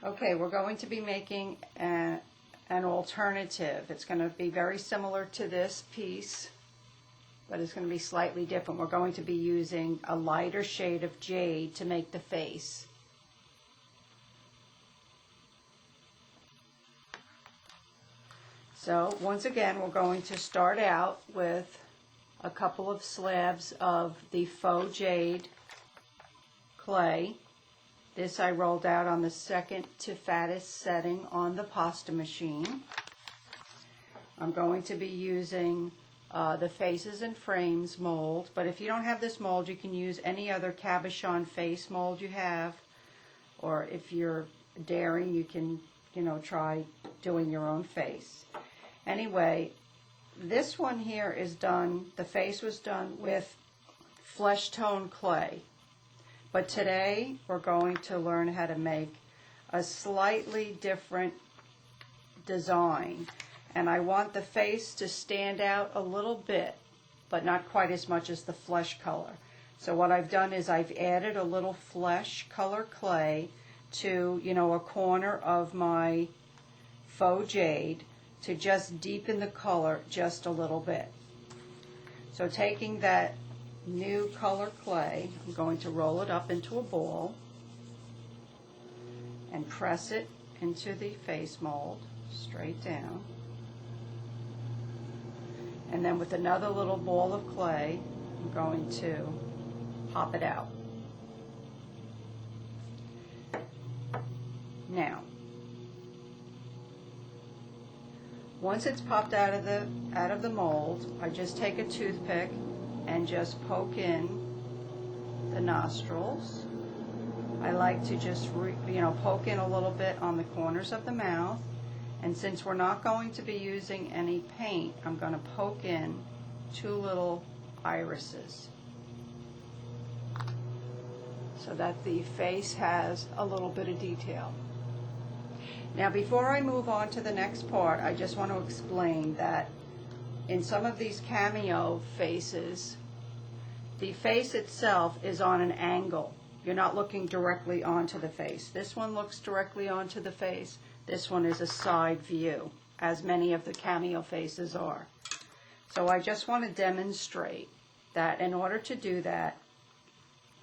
Okay, we're going to be making an alternative. It's going to be very similar to this piece, but it's going to be slightly different. We're going to be using a lighter shade of jade to make the face. So once again, we're going to start out with a couple of slabs of the Faux Jade clay. This I rolled out on the second to fattest setting on the pasta machine. I'm going to be using the Faces and Frames mold, but if you don't have this mold, you can use any other cabochon face mold you have, or if you're daring, you can, try doing your own face. Anyway, this one here is done, the face was done with flesh tone clay. But today we're going to learn how to make a slightly different design. And I want the face to stand out a little bit, but not quite as much as the flesh color. So what I've done is I've added a little flesh color clay to, a corner of my Faux Jade to just deepen the color just a little bit. So taking that new color clay, I'm going to roll it up into a ball and press it into the face mold straight down. And then with another little ball of clay, I'm going to pop it out. Now, once it's popped out of the mold, I just take a toothpick and just poke in the nostrils. I like to just poke in a little bit on the corners of the mouth, and since we're not going to be using any paint, I'm going to poke in 2 little irises so that the face has a little bit of detail. Now, before I move on to the next part, I just want to explain that in some of these cameo faces, the face itself is on an angle. You're not looking directly onto the face. This one looks directly onto the face. This one is a side view, as many of the cameo faces are. So I just want to demonstrate that in order to do that,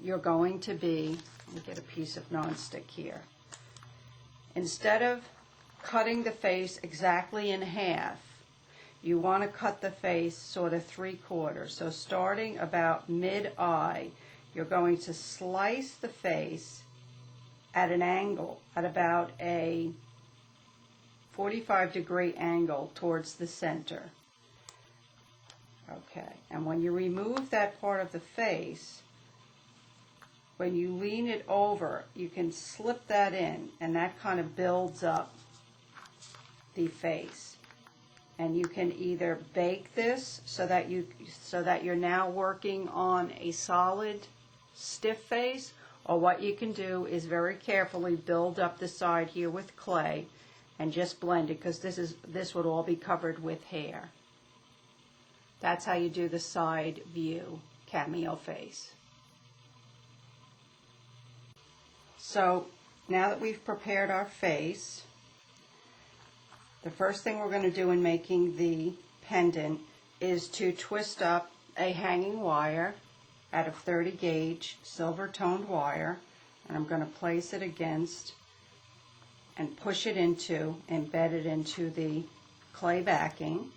you're going to be, let me get a piece of nonstick here. Instead of cutting the face exactly in half, you want to cut the face sort of 3/4. So starting about mid-eye, you're going to slice the face at an angle, at about a 45-degree angle towards the center. Okay, and when you remove that part of the face, when you lean it over, you can slip that in, and that kind of builds up the face. And you can either bake this so that you're now working on a solid, stiff face, or what you can do is very carefully build up the side here with clay and just blend it, because this would all be covered with hair. That's how you do the side view cameo face. So now that we've prepared our face, the first thing we're going to do in making the pendant is to twist up a hanging wire out of 30 gauge silver toned wire, and I'm going to place it against and push it into, embed it into the clay backing,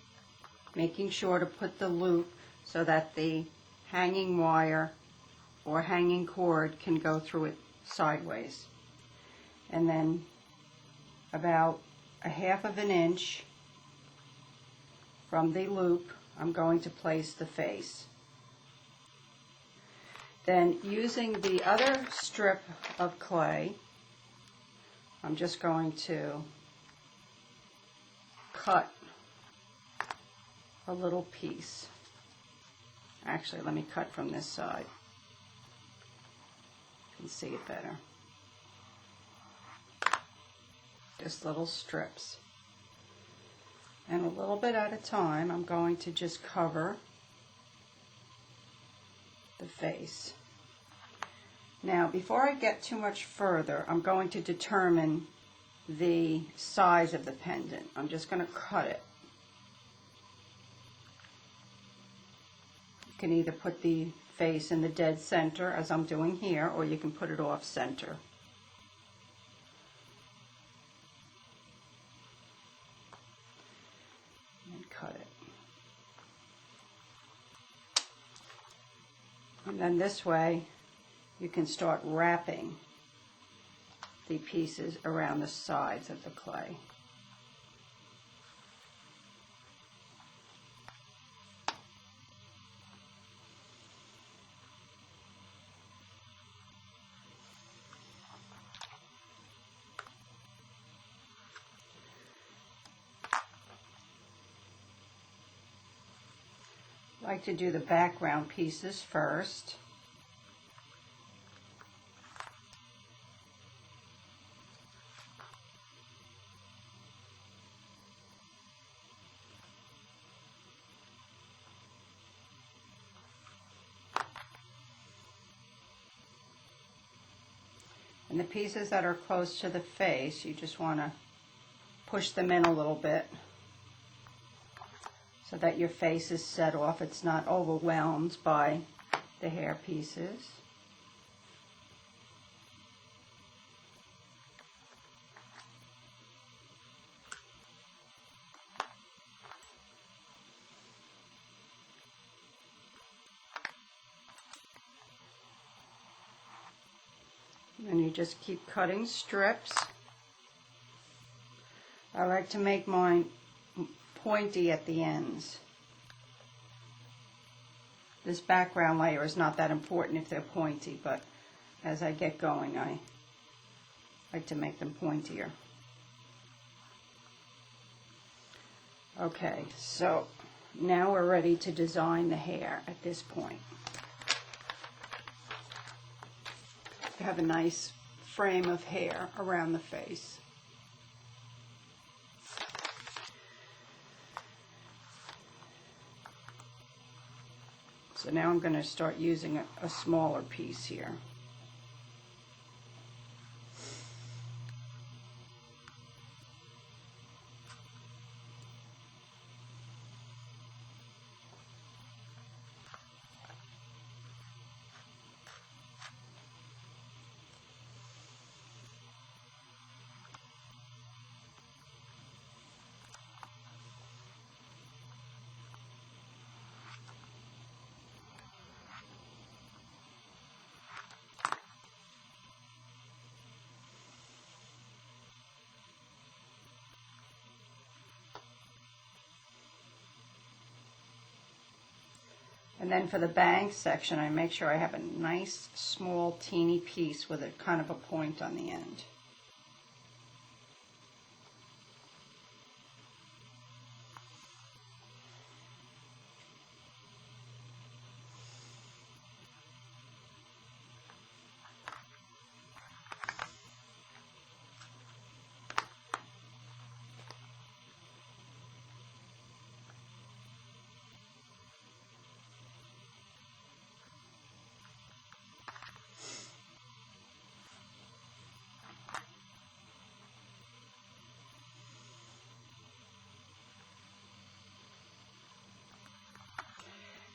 making sure to put the loop so that the hanging wire or hanging cord can go through it sideways. And then about a 1/2 inch from the loop, I'm going to place the face. Then using the other strip of clay, I'm just going to cut a little piece. Actually, let me cut from this side. You can see it better. Just little strips. And a little bit at a time, I'm going to just cover the face. Now, before I get too much further, I'm going to determine the size of the pendant. I'm just going to cut it. You can either put the face in the dead center, as I'm doing here, or you can put it off center. And cut it. And then this way, you can start wrapping the pieces around the sides of the clay. I like to do the background pieces first. And the pieces that are close to the face, you just want to push them in a little bit so that your face is set off. It's not overwhelmed by the hair pieces. And you just keep cutting strips. I like to make mine pointy at the ends. This background layer is not that important if they're pointy, but as I get going, I like to make them pointier. Okay, so now we're ready to design the hair at this point. You have a nice frame of hair around the face. So now I'm going to start using a smaller piece here. And then for the bang section, I make sure I have a nice, small, teeny piece with a kind of a point on the end.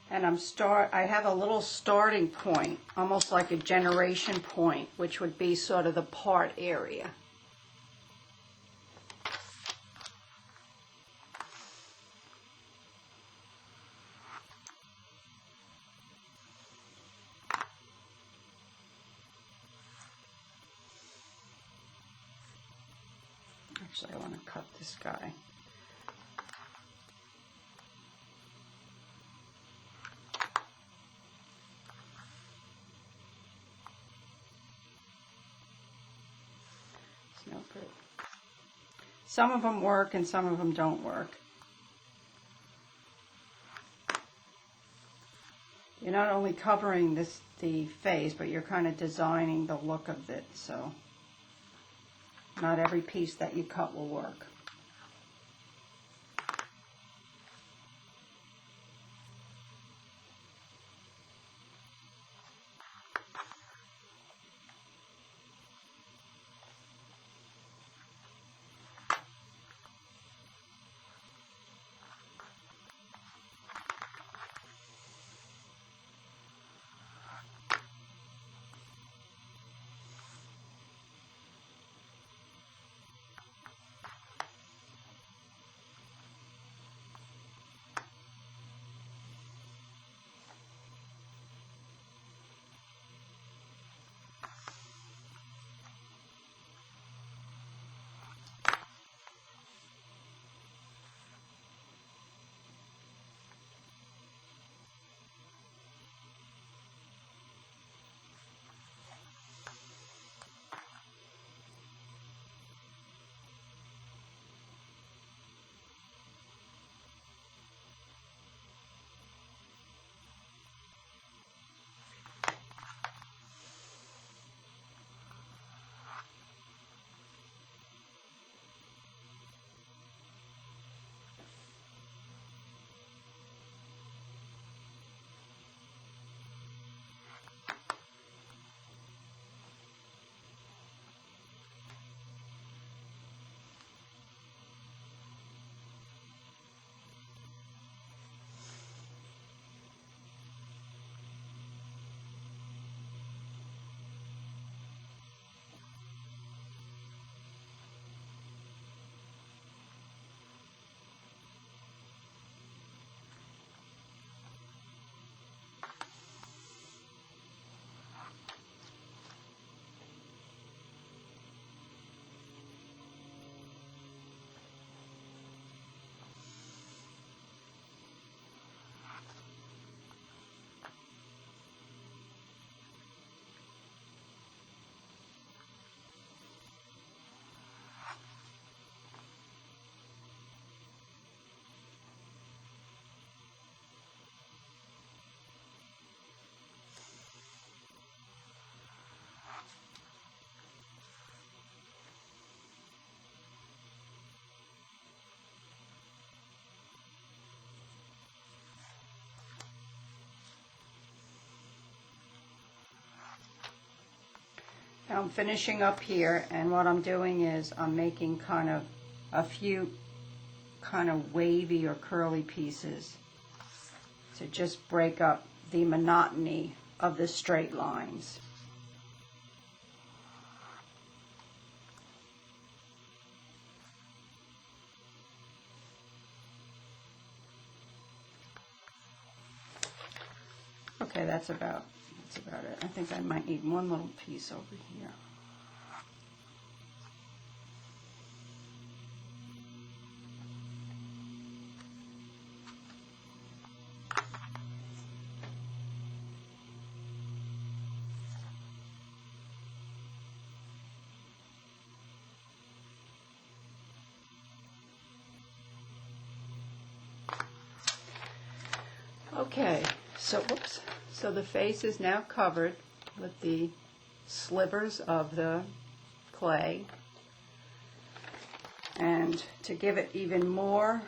And I have a little starting point, almost like a generation point, which would be sort of the part area. Actually, I want to cut this guy. No good. Some of them work and some of them don't work. You're not only covering the face, but you're kind of designing the look of it, so not every piece that you cut will work. I'm finishing up here, and what I'm doing is I'm making kind of a few kind of wavy or curly pieces to just break up the monotony of the straight lines. Okay, that's about it. I think I might need one little piece over here. Okay, so the face is now covered with the slivers of the clay, and to give it even more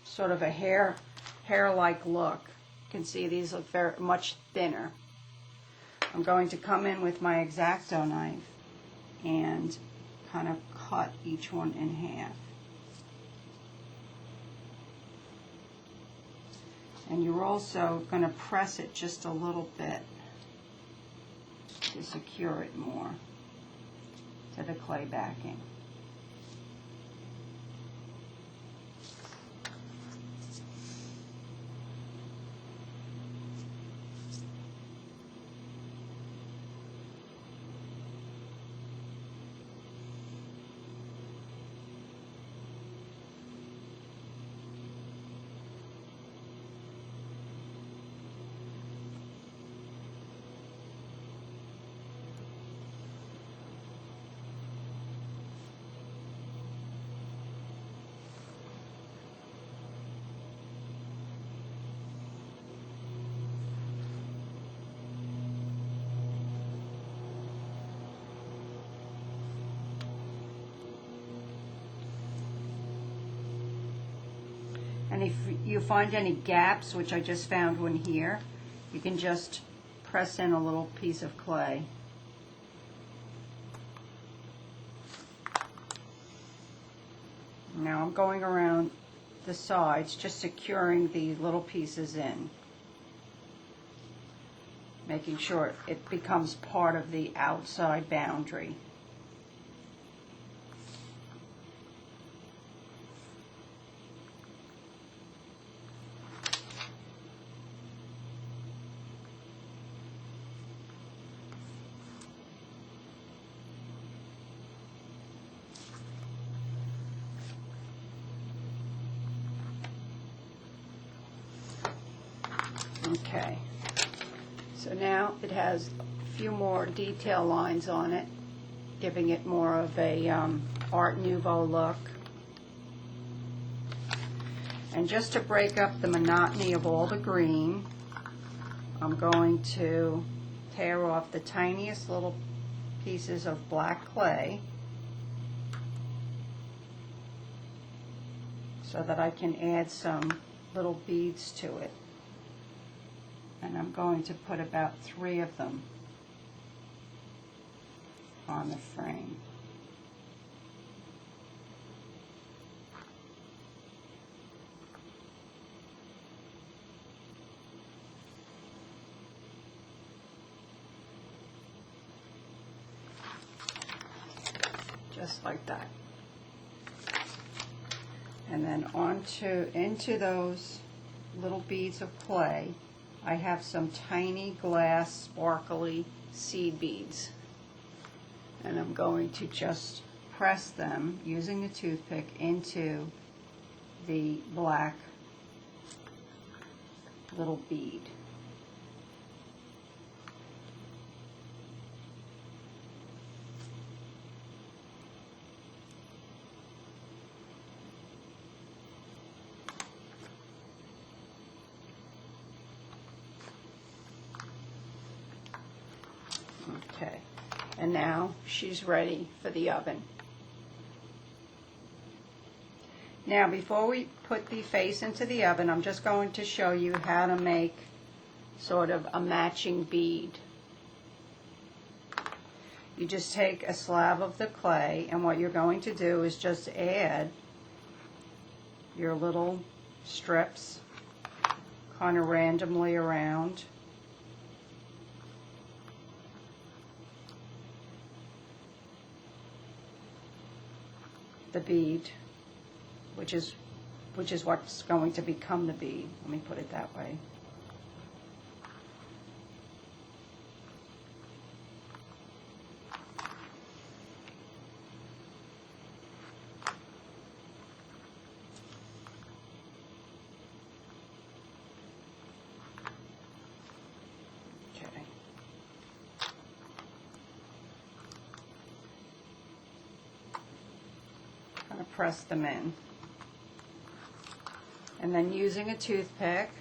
sort of a hair-like look, you can see these look very much thinner. I'm going to come in with my X-Acto knife and kind of cut each one in half. And you're also going to press it just a little bit to secure it more to the clay backing. And if you find any gaps, which I just found one here, you can just press in a little piece of clay. Now I'm going around the sides, just securing the little pieces in, making sure it becomes part of the outside boundary. Okay, so now it has a few more detail lines on it, giving it more of a Art Nouveau look. And just to break up the monotony of all the green, I'm going to tear off the tiniest little pieces of black clay so that I can add some little beads to it. And I'm going to put about 3 of them on the frame. Just like that. And then into those little beads of clay, I have some tiny glass sparkly seed beads, and I'm going to just press them using the toothpick into the black little bead. Okay, and now she's ready for the oven. Now, before we put the face into the oven, I'm just going to show you how to make sort of a matching bead. you just take a slab of the clay, and what you're going to do is just add your little strips kind of randomly around. The bead, which is what's going to become the bead. Let me put it that way. Press them in, and then using a toothpick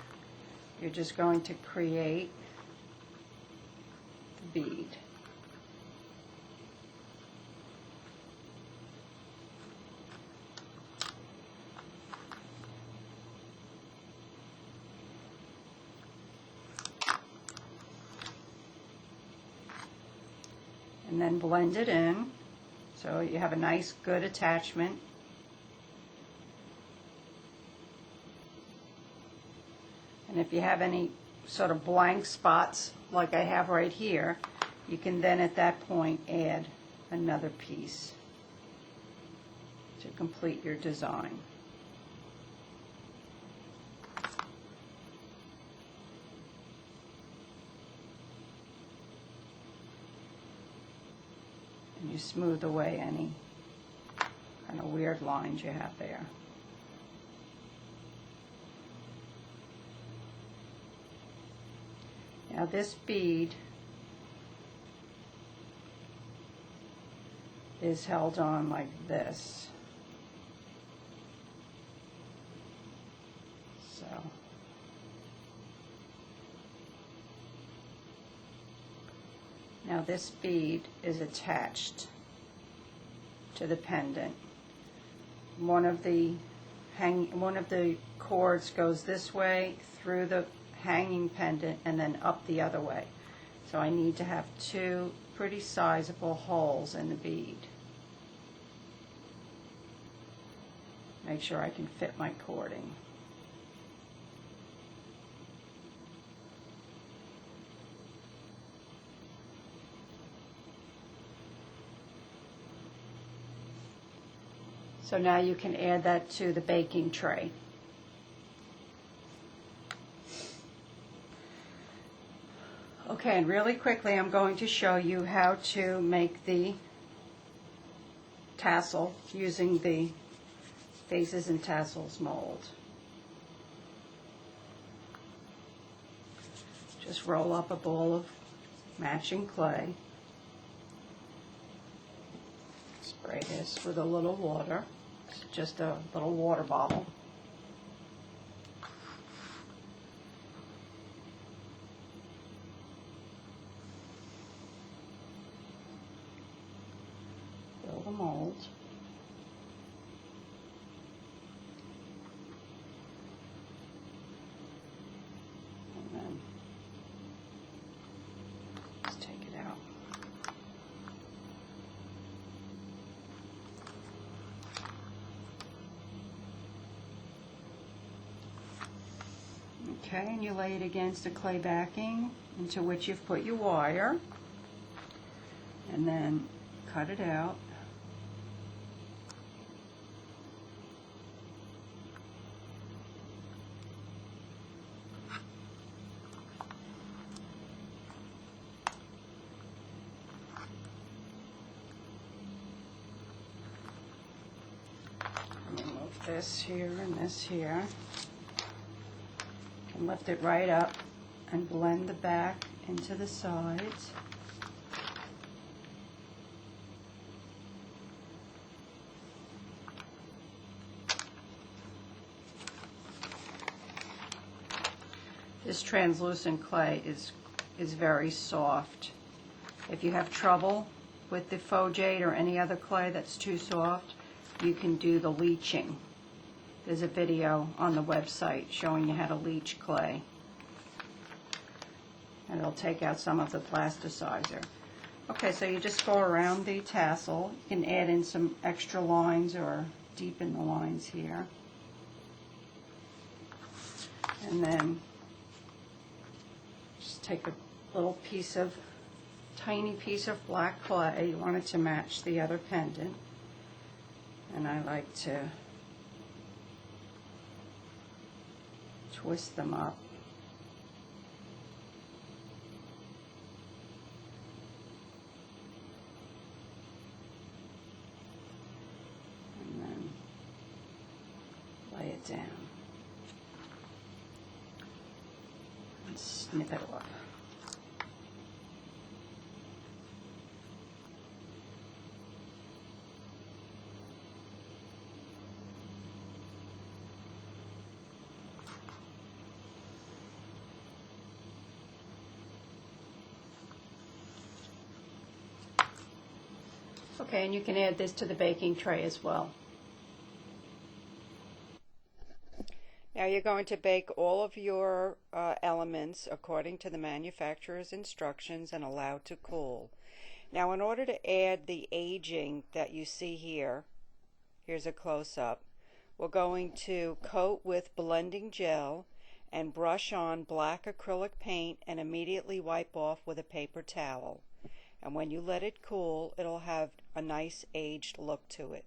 you're just going to create the bead. And then blend it in so you have a nice good attachment. And if you have any sort of blank spots like I have right here, you can then at that point add another piece to complete your design. And you smooth away any kind of weird lines you have there. Now this bead is held on like this. So now this bead is attached to the pendant. One of the cords goes this way through the hanging pendant and then up the other way. So I need to have two pretty sizable holes in the bead. Make sure I can fit my cording. So now you can add that to the baking tray. Okay, and really quickly I'm going to show you how to make the tassel using the Faces and Tassels mold. Just roll up a ball of matching clay. Spray this with a little water. It's just a little water bottle. Fill the mold. And then just take it out. Okay, and you lay it against a clay backing into which you've put your wire, and then cut it out. Remove this here and this here. And lift it right up and blend the back into the sides. This translucent clay is very soft. If you have trouble with the Faux Jade or any other clay that's too soft, you can do the leaching. There's a video on the website showing you how to leach clay. And it'll take out some of the plasticizer. Okay, so you just go around the tassel. You can add in some extra lines or deepen the lines here. And then just take a little tiny piece of black clay. You want it to match the other pendant. And I like to twist them up. And then lay it down. And snip it off. Okay, and you can add this to the baking tray as well. Now you're going to bake all of your elements according to the manufacturer's instructions and allow to cool. Now in order to add the aging that you see here, here's a close-up, we're going to coat with blending gel and brush on black acrylic paint and immediately wipe off with a paper towel. And when you let it cool, it'll have a nice aged look to it.